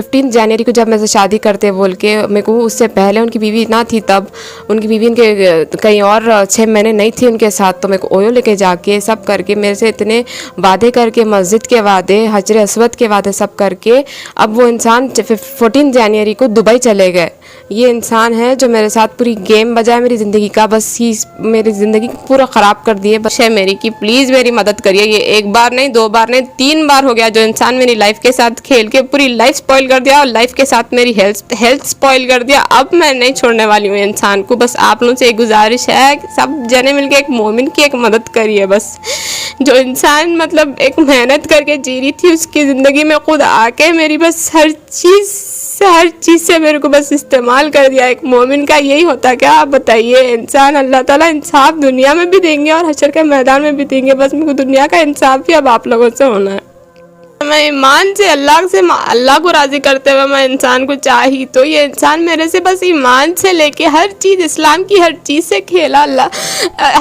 15 जनवरी को जब मेरे से शादी करते बोल के, मेरे को उससे पहले उनकी बीवी ना थी, तब उनकी बीवी उनके कहीं और 6 महीने नहीं थी उनके साथ, तो मेरे को ओयो लेके जाके सब करके मेरे से इतने वादे करके, मस्जिद के वादे, हजर अस्वद के वादे सब करके, अब वो इंसान 14 जनवरी को दुबई चले गए। ये इंसान है जो मेरे साथ पूरी गेम बजाए मेरी ज़िंदगी का, बस ही मेरी ज़िंदगी पूरा ख़राब कर दिए। बस है मेरी कि प्लीज़ मेरी मदद करिए। ये एक बार नहीं, 2 बार नहीं, 3 बार हो गया जो इंसान मेरी लाइफ के साथ खेल के पूरी लाइफ स्पॉइल कर दिया और लाइफ के साथ मेरी हेल्थ स्पॉइल कर दिया। अब मैं नहीं छोड़ने वाली हूँ इंसान को। बस आप लोगों से एक गुजारिश है कि सब जने मिलके एक मोमिन की एक मदद करिए। बस जो इंसान मतलब एक मेहनत करके जी रही थी, उसकी ज़िंदगी में खुद आके मेरी बस हर चीज़ से मेरे को बस इस्तेमाल कर दिया। एक मोमिन का यही होता क्या, आप बताइए। इंसान अल्लाह ताला इंसाफ दुनिया में भी देंगे और हशर के मैदान में भी देंगे। बस मेरे को दुनिया का इंसाफ भी अब आप लोगों से होना है। मैं ईमान से अल्लाह को राज़ी करते हुए मैं इंसान को चाही, तो ये इंसान मेरे से बस ईमान से लेके हर चीज़, इस्लाम की हर चीज़ से खेला। अल्लाह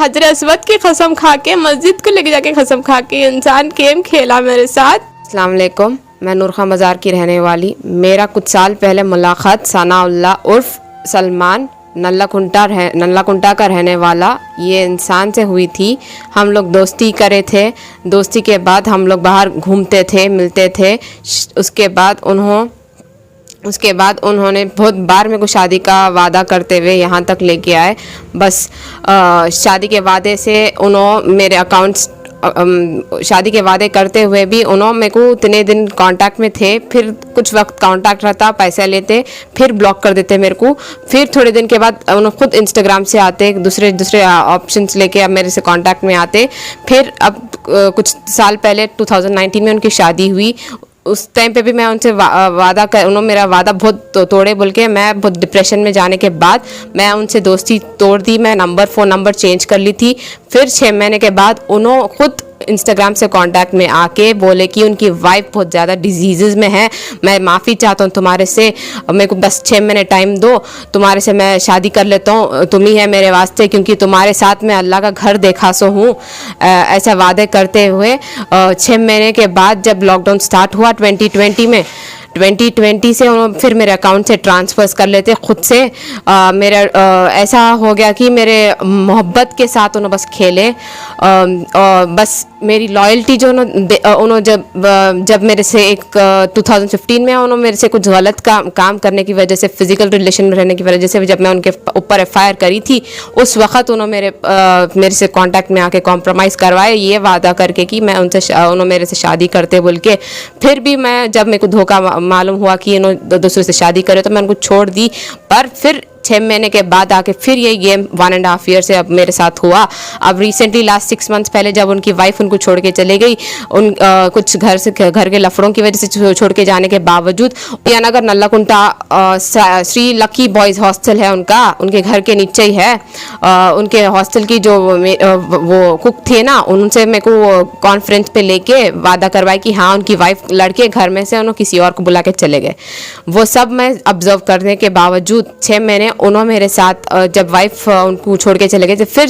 हजर अस्वद की कसम खा के, मस्जिद को लेके जाके कसम खा के इंसान गेम खेला मेरे साथ। अस्सलाम वालेकुम, मैं नूरखा मज़ार की रहने वाली। मेरा कुछ साल पहले मुलाकात सनाउल्लाह उर्फ सलमान नल्ला कुंटा का रहने वाला ये इंसान से हुई थी। हम लोग दोस्ती करे थे। दोस्ती के बाद हम लोग बाहर घूमते थे, मिलते थे। उसके बाद उन्होंने बहुत बार मेरे को शादी का वादा करते हुए यहाँ तक लेके आए। बस शादी के वादे से उन्होंने मेरे अकाउंट्स शादी के वादे करते हुए भी उन्होंने मेरे को इतने दिन कांटेक्ट में थे, फिर कुछ वक्त कांटेक्ट रहता, पैसे लेते, फिर ब्लॉक कर देते मेरे को। फिर थोड़े दिन के बाद उन्होंने खुद इंस्टाग्राम से आते, दूसरे ऑप्शंस लेके अब मेरे से कांटेक्ट में आते। फिर अब कुछ साल पहले 2019 में उनकी शादी हुई। उस टाइम पे भी मैं उनसे उन्होंने मेरा वादा बहुत तोड़े बोल के मैं बहुत डिप्रेशन में जाने के बाद मैं उनसे दोस्ती तोड़ दी। मैं फ़ोन नंबर चेंज कर ली थी। फिर 6 महीने के बाद उन्होंने खुद इंस्टाग्राम से कांटेक्ट में आके बोले कि उनकी वाइफ बहुत ज़्यादा डिजीज़ में है। मैं माफ़ी चाहता हूँ तुम्हारे से, मेरे को बस 6 महीने टाइम दो, तुम्हारे से मैं शादी कर लेता हूँ, तुम ही है मेरे वास्ते, क्योंकि तुम्हारे साथ मैं अल्लाह का घर देखा सो हूँ। ऐसा वादे करते हुए 6 महीने के बाद जब लॉकडाउन स्टार्ट हुआ 2020 से उन्होंने फिर मेरे अकाउंट से ट्रांसफ़र्स कर लेते खुद से। मेरा ऐसा हो गया कि मेरे मोहब्बत के साथ उन्होंने बस खेले। बस मेरी लॉयल्टी जो उन्होंने जब मेरे से एक 2015 में उन्होंने मेरे से कुछ गलत काम करने की वजह से, फिज़िकल रिलेशन में रहने की वजह से जब मैं उनके ऊपर FIR करी थी, उस वक्त उन्होंने मेरे से कांटेक्ट में आके कॉम्प्रोमाइज़ करवाए ये वादा करके कि मैं उन्होंने मेरे से शादी करते बोल के। फिर भी मैं जब मेरे को धोखा मालूम हुआ कि इन्होंने दूसरे से शादी करे तो मैं उनको छोड़ दी। पर फिर 6 महीने के बाद आके फिर यही गेम 1.5 ईयर से अब मेरे साथ हुआ। अब रिसेंटली लास्ट 6 मंथ्स पहले जब उनकी वाइफ उनको छोड़ के चले गई, कुछ घर के लफड़ों की वजह से छोड़ के जाने के बावजूद, यहानगर नल्ला कुंटा श्री लकी बॉयज़ हॉस्टल है उनके घर के नीचे ही है। उनके हॉस्टल की जो वो कुक थे ना, उनसे मेरे को कॉन्फ्रेंस पे लेके वादा करवाया कि हाँ उनकी वाइफ लड़के घर में से उन्होंने किसी और को बुला के चले गए। वो सब मैं ऑब्जर्व करने के बावजूद 6 महीने उन्होंने मेरे साथ जब वाइफ उनको छोड़ के चले गए, फिर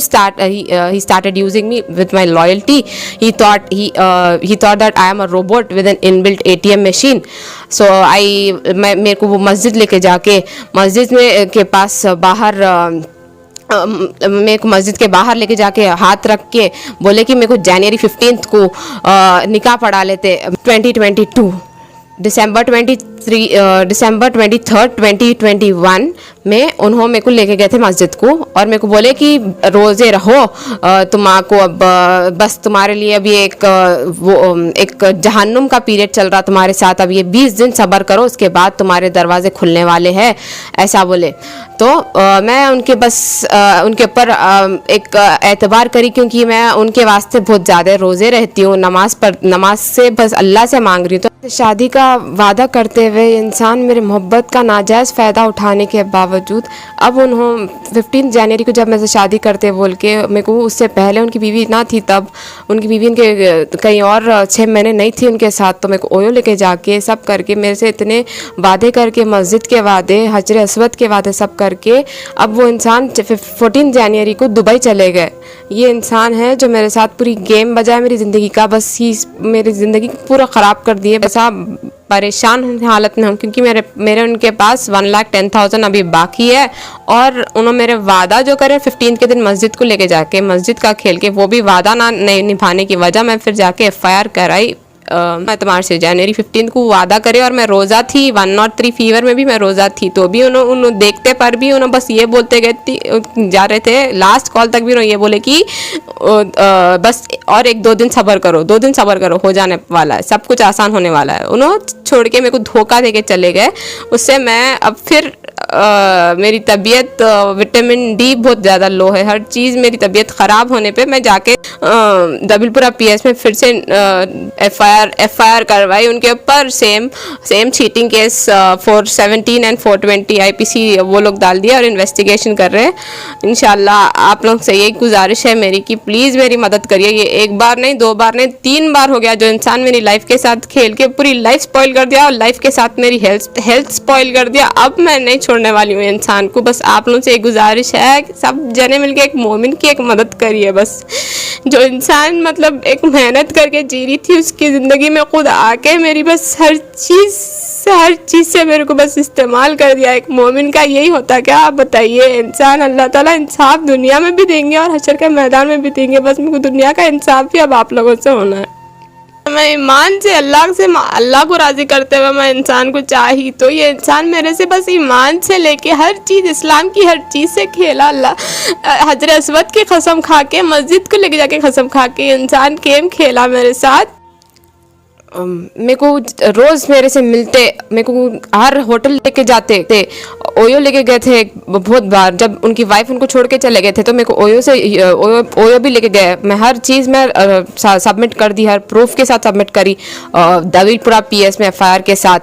he started using me with my loyalty. He thought that I am a robot with an inbuilt ATM machine. So मेरे को वो मस्जिद लेके जाके मस्जिद में के पास बाहर मेरे को मस्जिद के बाहर लेके जाके हाथ रख के बोले कि मेरे को जनवरी 15 को निकाह पढ़ा लेते। 2022 दिसंबर 23rd 2021 में उन्होंने मेरे को लेके गए थे मस्जिद को और मेरे को बोले कि रोज़े रहो, तुमको अब बस तुम्हारे लिए अभी एक जहन्नुम का पीरियड चल रहा तुम्हारे साथ, अब ये 20 दिन सब्र करो, उसके बाद तुम्हारे दरवाजे खुलने वाले हैं, ऐसा बोले। तो मैं उनके ऊपर एक एतबार करी, क्योंकि मैं उनके वास्ते बहुत ज़्यादा रोज़े रहती हूँ, नमाज से बस अल्लाह से मांग रही हूँ। तो शादी का वादा करते हुए इंसान मेरे मोहब्बत का नाजायज़ फ़ायदा उठाने के बावजूद अब उन्होंने 15 जनवरी को जब मेरे से शादी करते बोल के, मेरे को उससे पहले उनकी बीवी ना थी, तब उनकी बीवी उनके कहीं और 6 महीने नहीं थी उनके साथ, तो मेरे को ओयो लेके जाके सब करके मेरे से इतने वादे करके, मस्जिद के वादे, हजर अस्वद के वादे सब करके अब वो इंसान 14 जनवरी को दुबई चले गए। ये इंसान है जो मेरे साथ पूरी गेम बजाए मेरी ज़िंदगी का, बस ही मेरी ज़िंदगी को पूरा ख़राब कर दिए। ऐसा परेशान हालत में हूँ क्योंकि मेरे उनके पास 1,10,000 अभी बाकी है, और उन्होंने मेरे वादा जो करे 15 के दिन मस्जिद को लेके जाके मस्जिद का खेल के, वो भी वादा ना नहीं निभाने की वजह मैं फिर जाके FIR कराई। मैं तुम्हारे से जनवरी 15 को वादा करे, और मैं रोज़ा थी 103 फीवर में भी मैं रोज़ा थी, तो भी उन्होंने देखते पर भी उन्होंने बस ये बोलते गए जा रहे थे। लास्ट कॉल तक भी उन्होंने ये बोले कि बस और 1-2 दिन सब्र करो, 2 दिन सब्र करो, हो जाने वाला है, सब कुछ आसान होने वाला है। उन्होंने छोड़ के मेरे को धोखा दे के चले गए। उससे मैं अब फिर मेरी तबीयत विटामिन डी बहुत ज़्यादा लो है, हर चीज़ मेरी तबीयत ख़राब होने पे मैं जाके दबिलपुरा PS में फिर से FIR करवाई उनके ऊपर। Same cheating case 417 and 420 IPC वो लोग डाल दिया और इन्वेस्टिगेशन कर रहे हैं। इंशाल्लाह आप लोग से यही गुजारिश है मेरी कि प्लीज़ मेरी मदद करिए। ये 1 बार नहीं, 2 बार नहीं, 3 बार हो गया जो इंसान मेरी लाइफ के साथ खेल के पूरी लाइफ स्पॉइल कर दिया, और लाइफ के साथ मेरी हेल्थ स्पॉइल कर दिया। अब मैं नहीं छोड़ने वाली हूँ इंसान को। बस आप लोगों से एक गुजारिश है कि सब जने मिलके एक मोमिन की एक मदद करिए। बस जो इंसान मतलब एक मेहनत करके जी रही थी, उसकी ज़िंदगी में खुद आके मेरी बस हर चीज़ से मेरे को बस इस्तेमाल कर दिया। एक मोमिन का यही होता क्या, आप बताइए। इंसान अल्लाह ताला इंसाफ दुनिया में भी देंगे और हशर के मैदान में भी देंगे। बस मेरे को दुनिया का इंसाफ भी अब आप लोगों से होना है। मैं ईमान से अल्लाह को राज़ी करते हुए मैं इंसान को चाही, तो ये इंसान मेरे से बस ईमान से लेके हर चीज़, इस्लाम की हर चीज़ से खेला। अल्लाह हजर अस्वद की कसम खा के, मस्जिद को लेके जाके कसम खा के इंसान गेम खेला मेरे साथ। मेरे को रोज़ मेरे से मिलते, मेरे को हर होटल लेके जाते थे, ओयो लेके गए थे बहुत बार। जब उनकी वाइफ उनको छोड़ के चले गए थे तो मेरे को ओयो भी लेके गए। मैं हर चीज़ में सबमिट कर दी, हर प्रूफ के साथ सबमिट करी। दबिलपुरा PS में FIR के साथ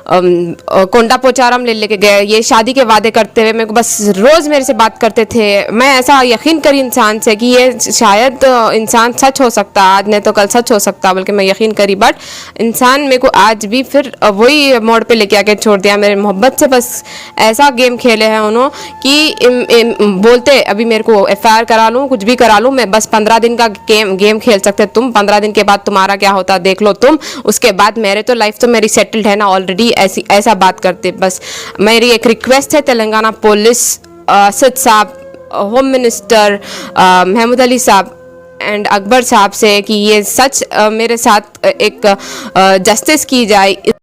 कोंडा पोचारम लेके गए। ये शादी के वादे करते हुए मेरे को बस रोज़ मेरे से बात करते थे। मैं ऐसा यकीन करी इंसान से कि ये शायद इंसान सच हो सकता, आज नहीं तो कल सच हो सकता, बल्कि मैं यकीन करी। बट इंसान मेरे को आज भी फिर वही मोड़ पे लेके आके छोड़ दिया। मेरे मोहब्बत से बस ऐसा गेम खेले हैं उन्होंने कि बोलते अभी मेरे को FIR करा लूँ, कुछ भी करा लूँ, मैं बस 15 दिन का गेम खेल सकते तुम, 15 दिन के बाद तुम्हारा क्या होता देख लो तुम, उसके बाद मेरे तो लाइफ तो मेरी सेटल्ड है ना ऑलरेडी। ऐसा बात करते। बस मेरी एक रिक्वेस्ट है तेलंगाना पुलिस, असद साहब, होम मिनिस्टर महमूद अली साहब एंड अकबर साहब से कि ये सच मेरे साथ एक जस्टिस की जाए।